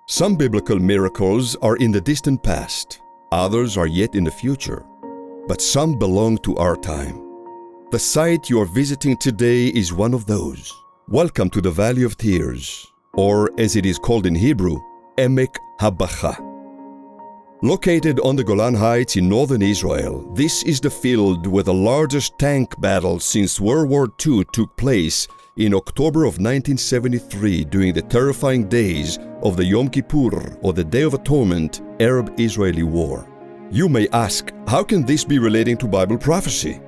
Some biblical miracles are in the distant past, others are yet in the future, but some belong to our time. The site you are visiting today is one of those. Welcome to the Valley of Tears, or as it is called in Hebrew, Emek HaBacha. Located on the Golan Heights in northern Israel, this is the field where the largest tank battle since World War II took place in October of 1973 during the terrifying days of the Yom Kippur, or the Day of Atonement, Arab-Israeli War. You may ask, how can this be relating to Bible prophecy?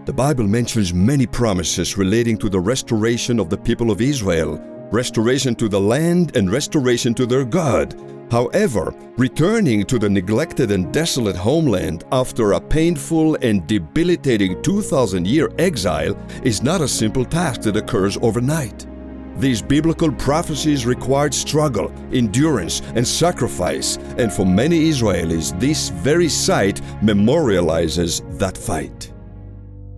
The Bible mentions many promises relating to the restoration of the people of Israel, restoration to the land, and restoration to their God. However, returning to the neglected and desolate homeland after a painful and debilitating 2,000-year exile is not a simple task that occurs overnight. These biblical prophecies required struggle, endurance, and sacrifice, and for many Israelis, this very site memorializes that fight.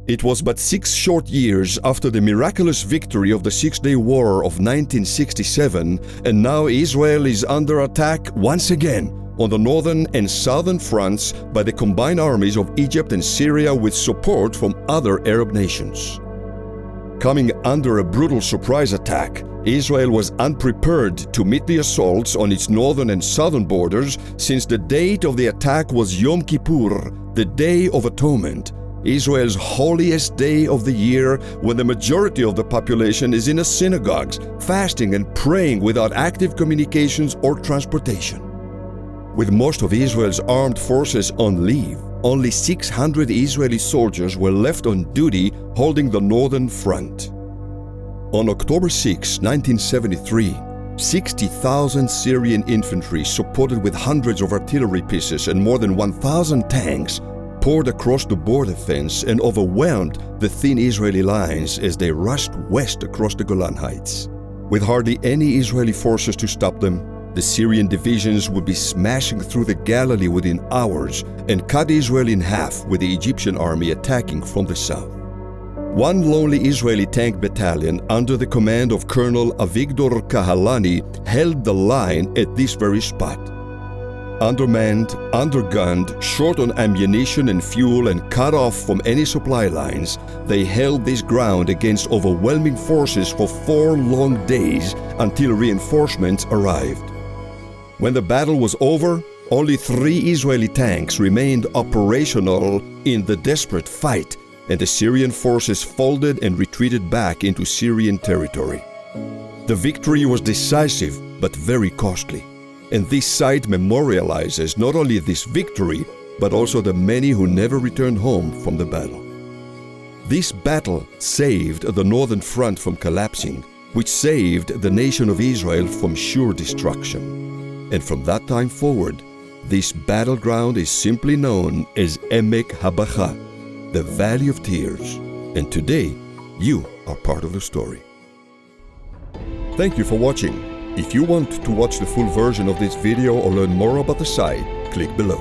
It was but 6 short years after the miraculous victory of the Six-Day War of 1967, and now Israel is under attack once again on the northern and southern fronts by the combined armies of Egypt and Syria with support from other Arab nations. Coming under a brutal surprise attack, Israel was unprepared to meet the assaults on its northern and southern borders since the date of the attack was Yom Kippur, the Day of Atonement, Israel's holiest day of the year, when the majority of the population is in the synagogues, fasting and praying without active communications or transportation. With most of Israel's armed forces on leave, only 600 Israeli soldiers were left on duty holding the northern front. On October 6, 1973, 60,000 Syrian infantry, supported with hundreds of artillery pieces and more than 1,000 tanks, poured across the border fence and overwhelmed the thin Israeli lines as they rushed west across the Golan Heights. With hardly any Israeli forces to stop them, the Syrian divisions would be smashing through the Galilee within hours and cut Israel in half, with the Egyptian army attacking from the south. One lonely Israeli tank battalion under the command of Colonel Avigdor Kahalani held the line at this very spot. Undermanned, undergunned, short on ammunition and fuel, and cut off from any supply lines, they held this ground against overwhelming forces for 4 long days until reinforcements arrived. When the battle was over, only 3 Israeli tanks remained operational in the desperate fight, and the Syrian forces folded and retreated back into Syrian territory. The victory was decisive but very costly. And this site memorializes not only this victory, but also the many who never returned home from the battle. This battle saved the northern front from collapsing, which saved the nation of Israel from sure destruction. And from that time forward, this battleground is simply known as Emek HaBacha, the Valley of Tears. And today, you are part of the story. Thank you for watching. If you want to watch the full version of this video or learn more about the site, click below.